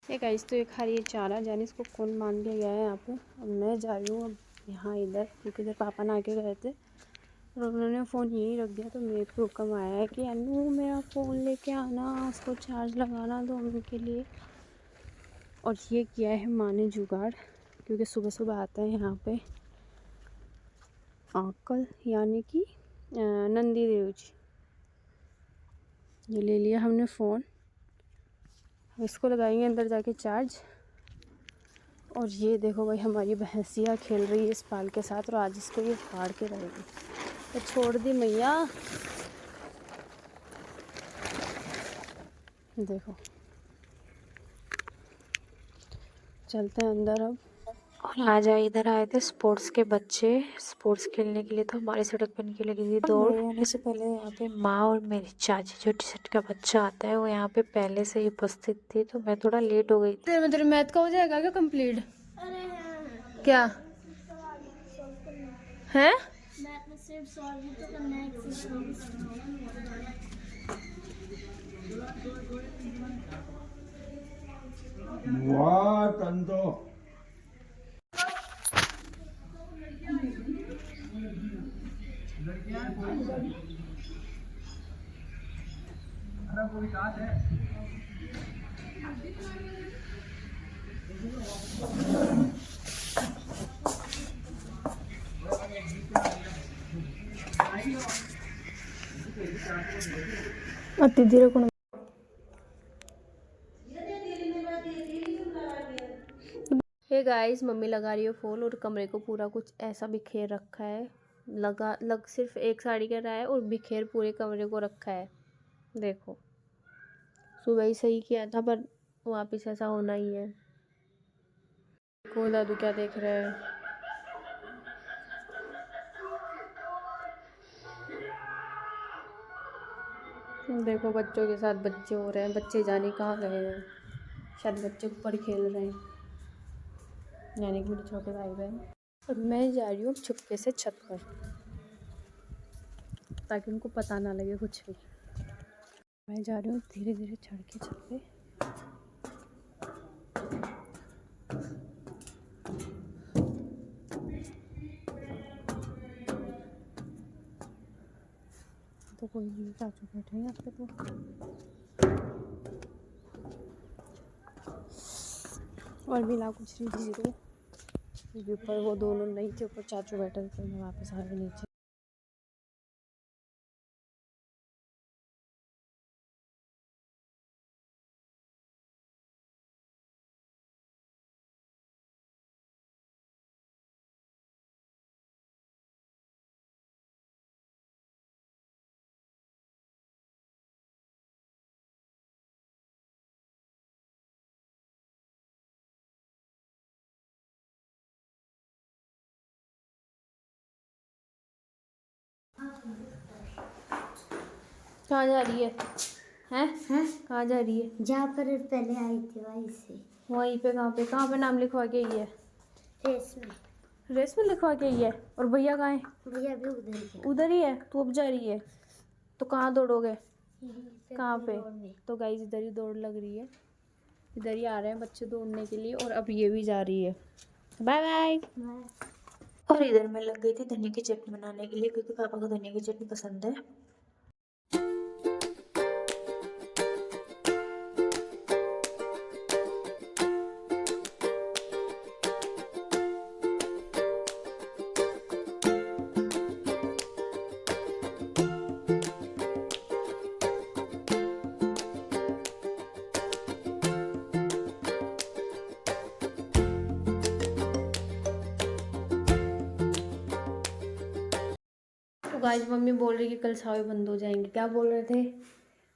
ये गाइस तो ये खा रही है चारा, जाने इसको कौन मान के गया है यहाँ पे। अब मैं जा रही हूँ अब यहाँ इधर, क्योंकि इधर पापा ना आके गए थे और उन्होंने फ़ोन यहीं रख दिया। तो मेरे को हुक्म आया है कि अनु मेरा फ़ोन लेके आना, उसको चार्ज लगाना 2 मिनट के लिए। और ये किया है माँ ने जुगाड़, क्योंकि सुबह सुबह आता है यहाँ पे अंकल यानी कि नंदी देव जी। ये ले लिया हमने फ़ोन, इसको लगाएंगे अंदर जाके चार्ज। और ये देखो भाई हमारी भैंसिया खेल रही है इस पाल के साथ, और आज इसको ये फाड़ के रहेगी। तो छोड़ दी मैया, देखो चलते हैं अंदर अब। और आज इधर आए थे स्पोर्ट्स के बच्चे, स्पोर्ट्स खेलने के लिए। तो हमारी सड़क पर निकल लगी थी दौड़। आने से पहले यहाँ पे माँ और मेरी चाची जो टी-शर्ट का बच्चा आता है वो यहाँ पे पहले से ही उपस्थित थी, तो मैं थोड़ा लेट हो गई थी। तेरे मैथ का हो जाएगा क्या कंप्लीट? क्या है? वाह तंतो अति धीरे कौन। हे गाइस, मम्मी लगा रही है फूल और कमरे को पूरा कुछ ऐसा बिखेर रखा है। सिर्फ एक साड़ी का रहा है और बिखेर पूरे कमरे को रखा है। देखो सुबह ही सही किया था पर वापस ऐसा होना ही है। को दादू क्या देख रहे हैं? देखो बच्चों के साथ बच्चे हो रहे हैं, बच्चे जाने कहाँ गए हैं, शायद बच्चे ऊपर खेल रहे हैं, यानी कि मेरे छोटे भाई बहन। और मैं जा रही हूँ चुपके से छत पर, ताकि उनको पता ना लगे कुछ भी। मैं जा रही हूँ धीरे धीरे चढ़ के छत पे। तो कोई नहीं, चाचू बैठे हैं यहाँ पे। तो और भी ना कुछ नहीं थी, तो ऊपर वो दोनों नहीं थे, ऊपर चाचू बैठे थे, तो मैं वापस आ गई नीचे। कहाँ जा रही है? हैं? कहाँ जा रही है? जहाँ पर पहले आई थी वहीं से। वहीं पे? कहाँ पे नाम लिखवा के आई है? रेस में। रेस में लिखवा के आई है। और भैया कहाँ है? भैया भी उधर ही है। उधर ही है? तू अब जा रही है तो कहाँ दौड़ोगे? कहाँ पे? में। तो गाइस इधर ही दौड़ लग रही है, इधर ही आ रहे हैं बच्चे दौड़ने के लिए। और अब ये भी जा रही है। Bye bye. और इधर मैं लग गई थी धनिया की चटनी बनाने के लिए, क्योंकि पापा को धनिया की चटनी पसंद है। तो गाइस मम्मी बोल रही कि कल सावे बंद हो जाएंगे। क्या बोल रहे थे?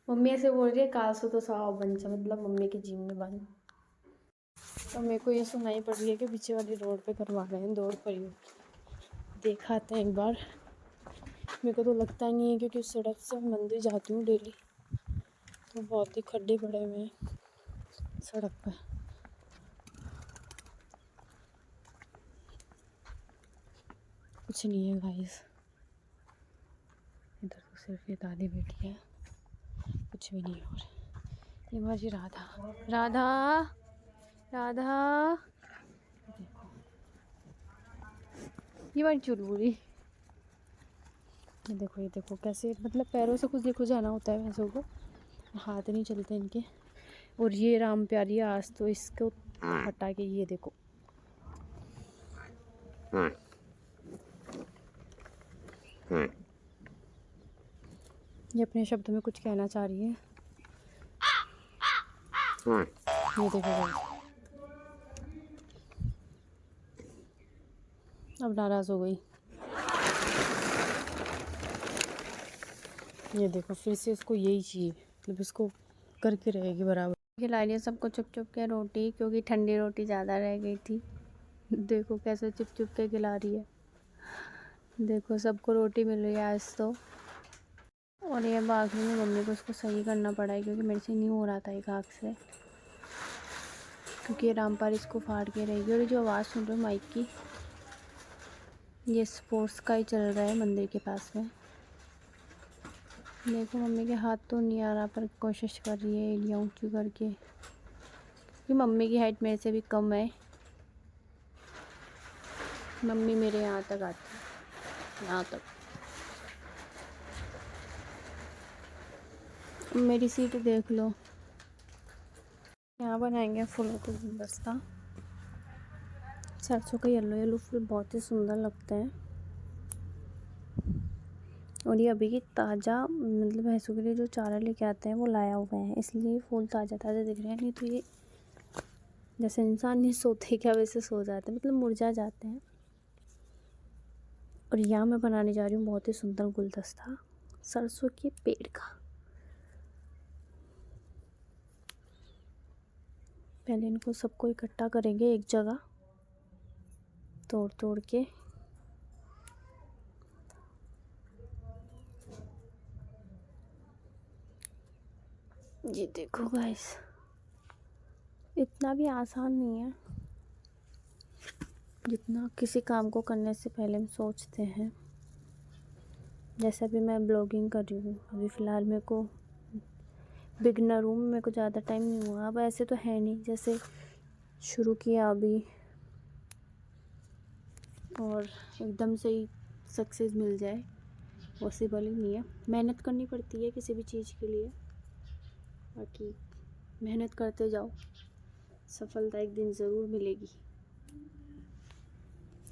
मम्मी ऐसे बोल रही है काल से तो साव बन जा, मतलब मम्मी की जिम में बंद। तो मेरे को ये सुनाई पड़ रही है कि पीछे वाली रोड पे करवा रहे हैं दौड़ पड़ी। देखा था एक बार, मेरे को तो लगता नहीं है, क्योंकि उस सड़क से मंदिर जाती हूँ डेली, तो बहुत ही खड्डे पड़े हुए हैं सड़क पर। कुछ नहीं है गाइस, इधर तो सिर्फ ये दादी बैठी है, कुछ भी नहीं हो रहा। ये हमारी राधा, राधा राधा, ये बड़ी चुलबुली। ये देखो कैसे, मतलब पैरों से कुछ देखो जाना होता है भैंसों को, हाथ नहीं चलते इनके। और ये राम प्यारी, आज तो इसको हटा के ये देखो। ये अपने शब्दों में कुछ कहना चाह रही है। ये देखो guys, अब नाराज हो गई। ये देखो फिर से उसको यही चाहिए, मतलब इसको करके रहेगी बराबर। खिला लिया सबको चुप चुप के रोटी, क्योंकि ठंडी रोटी ज़्यादा रह गई थी। देखो कैसे चुप चुप के खिला रही है। देखो सबको रोटी मिल रही है आज तो। और ये आखिर में मम्मी को उसको सही करना पड़ा है, क्योंकि मेरे से नहीं हो रहा था एक आँख से, क्योंकि ये रामपाल इसको फाड़ के रहेगी। और जो आवाज़ सुन रहे हो माइक की, ये स्पोर्ट्स का ही चल रहा है मंदिर के पास में। देखो मम्मी के हाथ तो नहीं आ रहा, पर कोशिश कर रही है एड़ियाँ ऊँची करके, क्योंकि मम्मी की हाइट मेरे से भी कम है। मम्मी मेरे यहाँ तक आती है, यहाँ तक। मेरी सीट देख लो। यहाँ बनाएंगे फूलों का गुलदस्ता। सरसों का येलो येलो फूल बहुत ही सुंदर लगते हैं। और ये अभी की ताज़ा, मतलब भैंसों के लिए जो चारा लेके आते हैं वो लाया हुआ है, इसलिए फूल ताज़ा ताज़ा दिख रहे हैं। नहीं तो ये जैसे इंसान नहीं सोते क्या, वैसे सो जाते हैं, मतलब मुरझा जाते हैं। और यहाँ मैं बनाने जा रही हूँ बहुत ही सुंदर गुलदस्ता सरसों के पेड़ का। पहले इनको सबको इकट्ठा करेंगे एक जगह, तोड़ तोड़ के। ये देखो गाइस, इतना भी आसान नहीं है जितना किसी काम को करने से पहले हम सोचते हैं। जैसे अभी मैं ब्लॉगिंग कर रही हूँ, अभी फ़िलहाल मेरे को बिगनर हूँ, मेरे को ज़्यादा टाइम नहीं हुआ। अब ऐसे तो है नहीं जैसे शुरू किया अभी और एकदम से ही सक्सेस मिल जाए, पॉसिबल ही नहीं है। मेहनत करनी पड़ती है किसी भी चीज़ के लिए, बाकी मेहनत करते जाओ, सफलता एक दिन ज़रूर मिलेगी।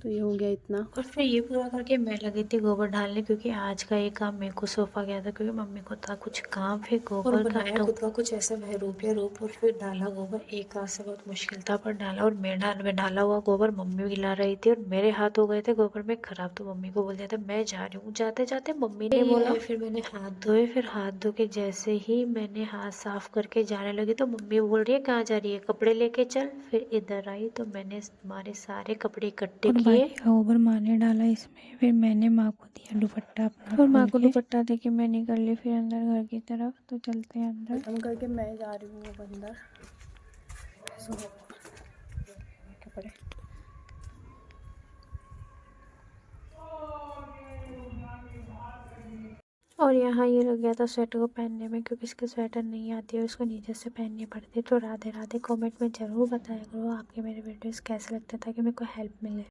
तो ये हो गया इतना। और फिर ये पूरा करके मैं लगी थी गोबर डालने, क्योंकि आज का ये काम मेरे को सौंपा गया था, क्योंकि मम्मी को था कुछ काम। फिर गोबर और बनाया खुद का कुछ ऐसा बहरूपिया रूप, और फिर डाला गोबर। एक हाथ से बहुत मुश्किल था पर डाला। और मैं डाला हुआ गोबर मम्मी गिला रही थी, और मेरे हाथ हो गए थे गोबर में खराब, तो मम्मी को बोल दिया था मैं जा रही हूँ। जाते जाते मम्मी ने बोला, फिर मैंने हाथ धोए। फिर हाथ धो के जैसे ही मैंने हाथ साफ करके जाने लगी तो मम्मी बोल रही है कहाँ जा रही है, कपड़े लेके चल। फिर इधर आई तो मैंने हमारे सारे कपड़े इकट्ठे किए, गोबर माँ ने डाला इसमें। फिर मैंने माँ को दिया दुपट्टा अपना, और माँ को दुपट्टा देके मैं निकल ली फिर अंदर घर की तरफ। तो चलते हैं अंदर। खत्म करके मैं जा रही हूँ अब अंदर। कपड़े और यहाँ ये लग गया था स्वेटर को पहनने में, क्योंकि इसके स्वेटर नहीं आती है, उसको नीचे से पहननी पड़ती है। तो राधे राधे। कमेंट में ज़रूर बताया करो आपके मेरे वीडियोस कैसे लगते, ताकि मेरे को हेल्प मिले।